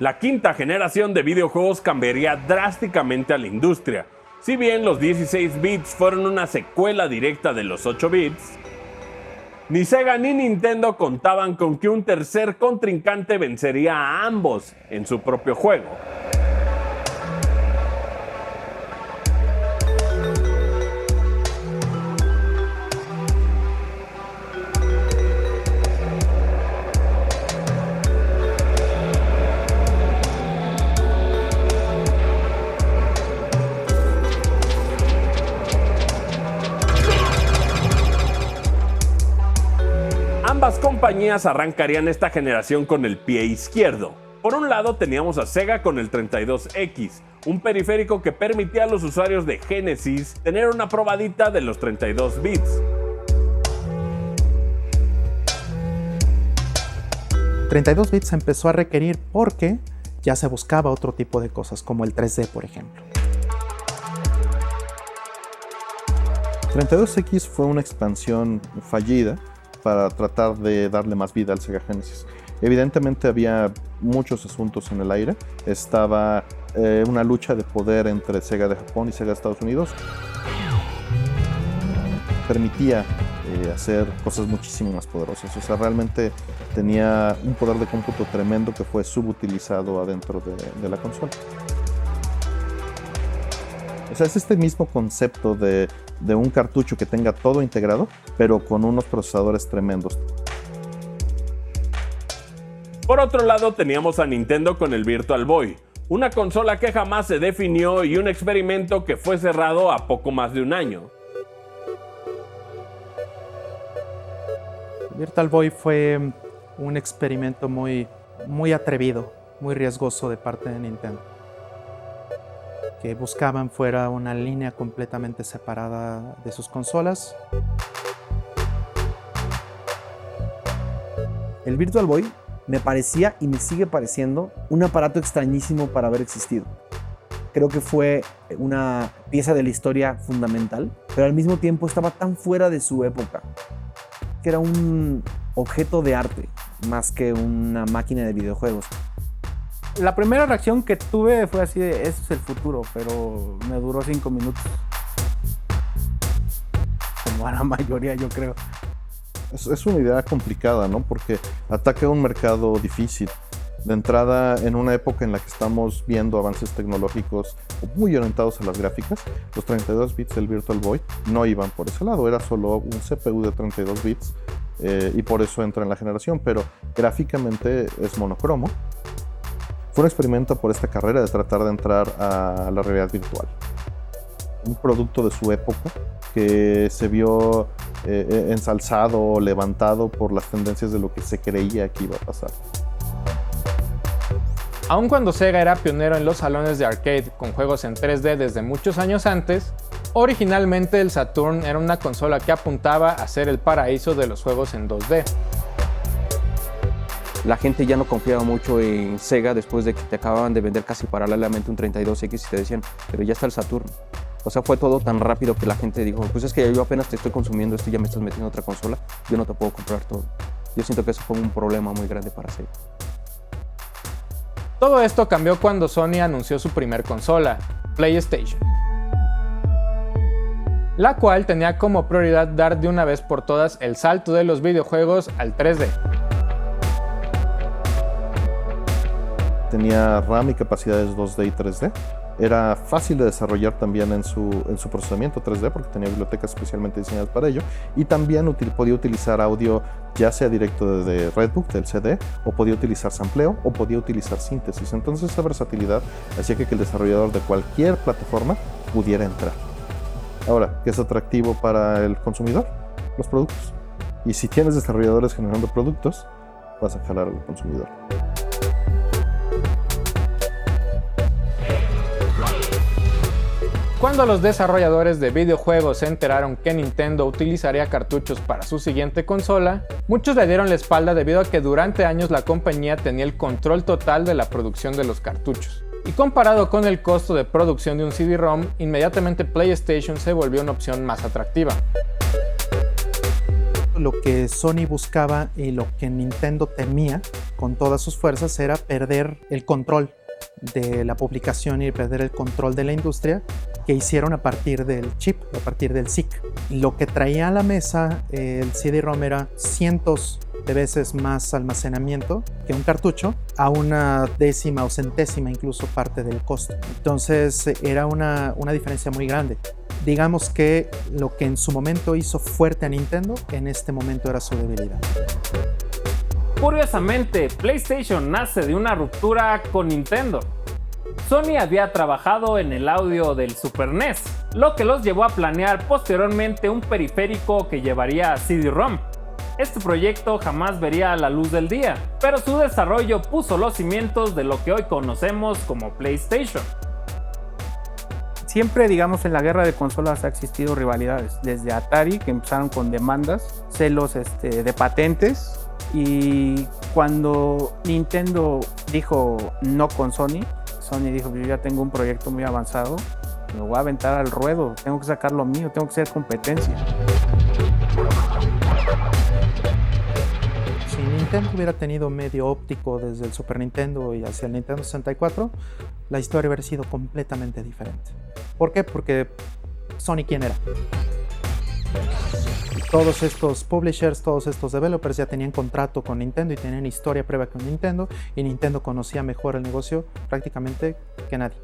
La quinta generación de videojuegos cambiaría drásticamente a la industria. Si bien los 16 bits fueron una secuela directa de los 8 bits, ni Sega ni Nintendo contaban con que un tercer contrincante vencería a ambos en su propio juego. Ambas compañías arrancarían esta generación con el pie izquierdo. Por un lado teníamos a Sega con el 32X, un periférico que permitía a los usuarios de Genesis tener una probadita de los 32 bits. 32 bits se empezó a requerir porque ya se buscaba otro tipo de cosas, como el 3D, por ejemplo. 32X fue una expansión fallida para tratar de darle más vida al Sega Genesis. Evidentemente había muchos asuntos en el aire. Estaba una lucha de poder entre Sega de Japón y Sega de Estados Unidos. Permitía hacer cosas muchísimo más poderosas. O sea, realmente tenía un poder de cómputo tremendo que fue subutilizado adentro de la consola. O sea, es este mismo concepto de un cartucho que tenga todo integrado, pero con unos procesadores tremendos. Por otro lado teníamos a Nintendo con el Virtual Boy, una consola que jamás se definió y un experimento que fue cerrado a poco más de un año. Virtual Boy fue un experimento muy atrevido, muy riesgoso de parte de Nintendo, que buscaban fuera una línea completamente separada de sus consolas. El Virtual Boy me parecía y me sigue pareciendo un aparato extrañísimo para haber existido. Creo que fue una pieza de la historia fundamental, pero al mismo tiempo estaba tan fuera de su época, que era un objeto de arte más que una máquina de videojuegos. La primera reacción que tuve fue así de, eso es el futuro, pero me duró 5 minutos. Como a la mayoría, yo creo. Es una idea complicada, ¿no? Porque ataca un mercado difícil. De entrada, en una época en la que estamos viendo avances tecnológicos muy orientados a las gráficas, los 32 bits del Virtual Boy no iban por ese lado. Era solo un CPU de 32 bits y por eso entra en la generación, pero gráficamente es monocromo. Fue un experimento por esta carrera de tratar de entrar a la realidad virtual. Un producto de su época que se vio ensalzado o levantado por las tendencias de lo que se creía que iba a pasar. Aun cuando Sega era pionero en los salones de arcade con juegos en 3D desde muchos años antes, originalmente el Saturn era una consola que apuntaba a ser el paraíso de los juegos en 2D. La gente ya no confiaba mucho en Sega después de que te acababan de vender casi paralelamente un 32X y te decían, pero ya está el Saturn. O sea, fue todo tan rápido que la gente dijo, pues es que yo apenas te estoy consumiendo esto y ya me estás metiendo otra consola, yo no te puedo comprar todo. Yo siento que eso fue un problema muy grande para Sega. Todo esto cambió cuando Sony anunció su primer consola, PlayStation, la cual tenía como prioridad dar de una vez por todas el salto de los videojuegos al 3D. Tenía RAM y capacidades 2D y 3D. Era fácil de desarrollar también en su procesamiento 3D porque tenía bibliotecas especialmente diseñadas para ello, y también podía utilizar audio ya sea directo desde Redbook, del CD, o podía utilizar sampleo o podía utilizar síntesis. Entonces esa versatilidad hacía que el desarrollador de cualquier plataforma pudiera entrar. Ahora, ¿qué es atractivo para el consumidor? Los productos. Y si tienes desarrolladores generando productos, vas a jalar al consumidor. Cuando los desarrolladores de videojuegos se enteraron que Nintendo utilizaría cartuchos para su siguiente consola, muchos le dieron la espalda debido a que durante años la compañía tenía el control total de la producción de los cartuchos. Y comparado con el costo de producción de un CD-ROM, inmediatamente PlayStation se volvió una opción más atractiva. Lo que Sony buscaba y lo que Nintendo temía con todas sus fuerzas era perder el control de la publicación y perder el control de la industria que hicieron a partir del chip, a partir del SIC. Lo que traía a la mesa el CD-ROM era cientos de veces más almacenamiento que un cartucho, a una décima o centésima incluso parte del costo. Entonces era una diferencia muy grande. Digamos que lo que en su momento hizo fuerte a Nintendo, en este momento era su debilidad. Curiosamente, PlayStation nace de una ruptura con Nintendo. Sony había trabajado en el audio del Super NES, lo que los llevó a planear posteriormente un periférico que llevaría a CD-ROM. Este proyecto jamás vería la luz del día, pero su desarrollo puso los cimientos de lo que hoy conocemos como PlayStation. Siempre, digamos, en la guerra de consolas ha existido rivalidades. Desde Atari, que empezaron con demandas, celos de patentes. Y cuando Nintendo dijo no con Sony dijo: yo ya tengo un proyecto muy avanzado, me voy a aventar al ruedo, tengo que sacar lo mío, tengo que ser competencia. Si Nintendo hubiera tenido medio óptico desde el Super Nintendo y hacia el Nintendo 64, la historia hubiera sido completamente diferente. ¿Por qué? Porque Sony, ¿quién era? Todos estos publishers, todos estos developers ya tenían contrato con Nintendo y tenían historia previa con Nintendo, y Nintendo conocía mejor el negocio prácticamente que nadie.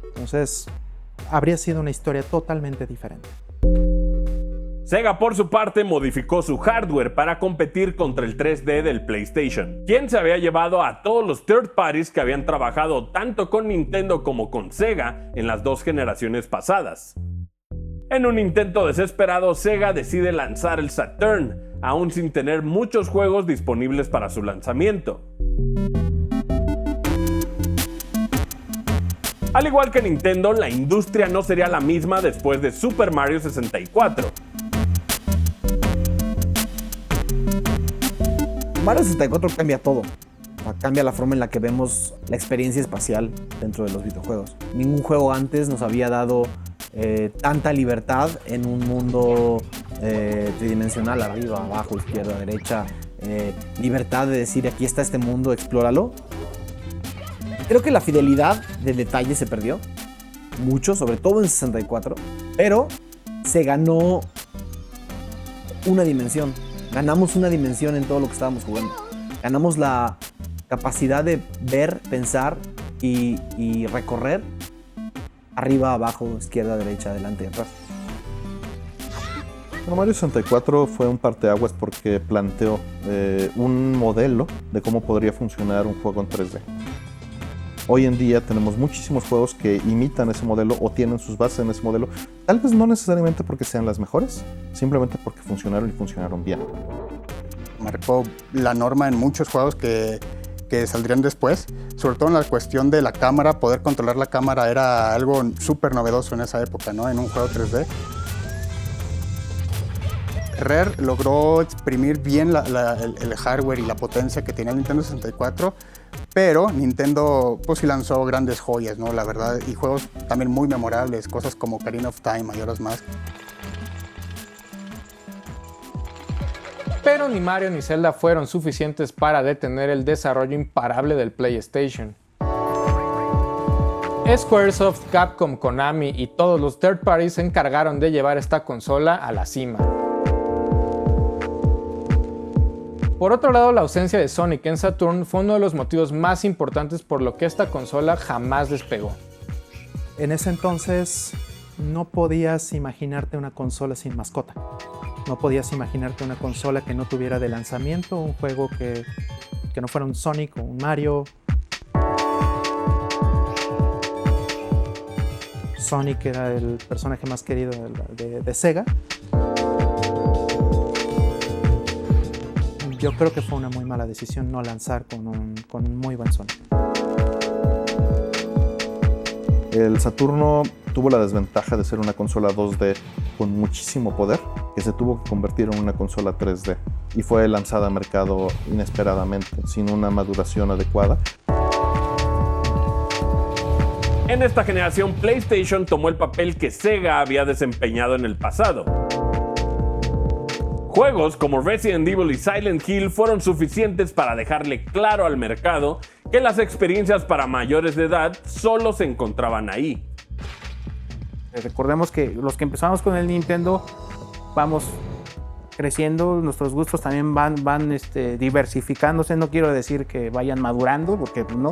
Entonces, habría sido una historia totalmente diferente. Sega, por su parte, modificó su hardware para competir contra el 3D del PlayStation, quien se había llevado a todos los third parties que habían trabajado tanto con Nintendo como con Sega en las dos generaciones pasadas. En un intento desesperado, Sega decide lanzar el Saturn, aún sin tener muchos juegos disponibles para su lanzamiento. Al igual que Nintendo, la industria no sería la misma después de Super Mario 64. Mario 64 cambia todo. Cambia la forma en la que vemos la experiencia espacial dentro de los videojuegos. Ningún juego antes nos había dado tanta libertad en un mundo tridimensional, arriba, abajo, izquierda, derecha, libertad de decir: aquí está este mundo, explóralo. Creo que la fidelidad del detalle se perdió mucho, sobre todo en 64, pero se ganó una dimensión. Ganamos una dimensión en todo lo que estábamos jugando. Ganamos la capacidad de ver, pensar y recorrer arriba, abajo, izquierda, derecha, adelante y atrás. Bueno, Mario 64 fue un parteaguas porque planteó un modelo de cómo podría funcionar un juego en 3D. Hoy en día tenemos muchísimos juegos que imitan ese modelo o tienen sus bases en ese modelo, tal vez no necesariamente porque sean las mejores, simplemente porque funcionaron y funcionaron bien. Marcó la norma en muchos juegos que saldrían después, sobre todo en la cuestión de la cámara. Poder controlar la cámara era algo súper novedoso en esa época, ¿no? En un juego 3D. Rare logró exprimir bien el hardware y la potencia que tenía el Nintendo 64, pero Nintendo pues sí lanzó grandes joyas, ¿no? La verdad, y juegos también muy memorables, cosas como Ocarina of Time y otras más. Pero ni Mario ni Zelda fueron suficientes para detener el desarrollo imparable del PlayStation. Squaresoft, Capcom, Konami y todos los third parties se encargaron de llevar esta consola a la cima. Por otro lado, la ausencia de Sonic en Saturn fue uno de los motivos más importantes por lo que esta consola jamás despegó. En ese entonces no podías imaginarte una consola sin mascota. No podías imaginarte una consola que no tuviera de lanzamiento un juego que no fuera un Sonic o un Mario. Sonic era el personaje más querido de Sega. Yo creo que fue una muy mala decisión no lanzar con un muy buen Sonic. El Saturno tuvo la desventaja de ser una consola 2D con muchísimo poder, que se tuvo que convertir en una consola 3D y fue lanzada al mercado inesperadamente, sin una maduración adecuada. En esta generación, PlayStation tomó el papel que Sega había desempeñado en el pasado. Juegos como Resident Evil y Silent Hill fueron suficientes para dejarle claro al mercado que las experiencias para mayores de edad solo se encontraban ahí. Recordemos que los que empezamos con el Nintendo vamos creciendo, nuestros gustos también van diversificándose. No quiero decir que vayan madurando, porque no.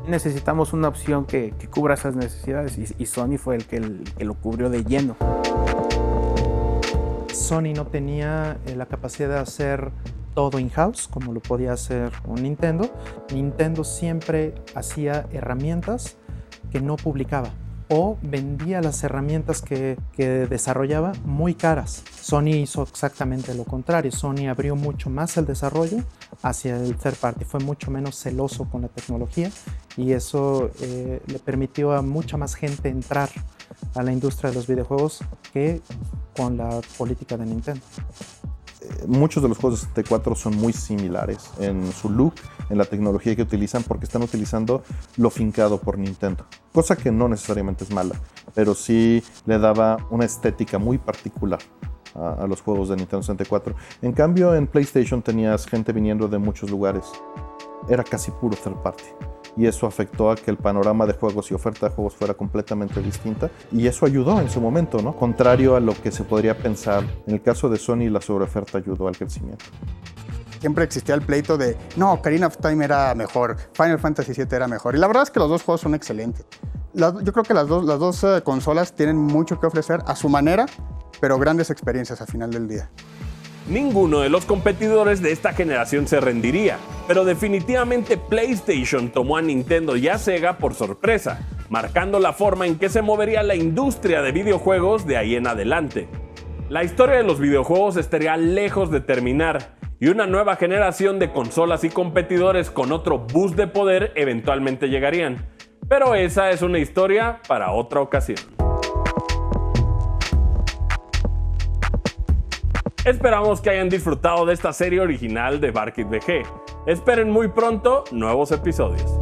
Necesitamos una opción que cubra esas necesidades y Sony fue el que lo cubrió de lleno. Sony no tenía la capacidad de hacer todo in-house como lo podía hacer un Nintendo. Nintendo siempre hacía herramientas que no publicaba o vendía las herramientas que desarrollaba muy caras. Sony hizo exactamente lo contrario. Sony abrió mucho más el desarrollo hacia el third party, fue mucho menos celoso con la tecnología y eso le permitió a mucha más gente entrar a la industria de los videojuegos que con la política de Nintendo. Muchos de los juegos de 64 son muy similares en su look, en la tecnología que utilizan, porque están utilizando lo fincado por Nintendo. Cosa que no necesariamente es mala, pero sí le daba una estética muy particular a los juegos de Nintendo 64. En cambio, en PlayStation tenías gente viniendo de muchos lugares. Era casi puro third party. Y eso afectó a que el panorama de juegos y oferta de juegos fuera completamente distinta. Y eso ayudó en su momento, ¿no? Contrario a lo que se podría pensar. En el caso de Sony, la sobreoferta ayudó al crecimiento. Siempre existía el pleito de, no, Ocarina of Time era mejor, Final Fantasy VII era mejor. Y la verdad es que los dos juegos son excelentes. Yo creo que las dos consolas tienen mucho que ofrecer a su manera, pero grandes experiencias al final del día. Ninguno de los competidores de esta generación se rendiría, pero definitivamente PlayStation tomó a Nintendo y a Sega por sorpresa, marcando la forma en que se movería la industria de videojuegos de ahí en adelante. La historia de los videojuegos estaría lejos de terminar, y una nueva generación de consolas y competidores con otro boost de poder eventualmente llegarían. Pero esa es una historia para otra ocasión. Esperamos que hayan disfrutado de esta serie original de Barkit BG. Esperen muy pronto nuevos episodios.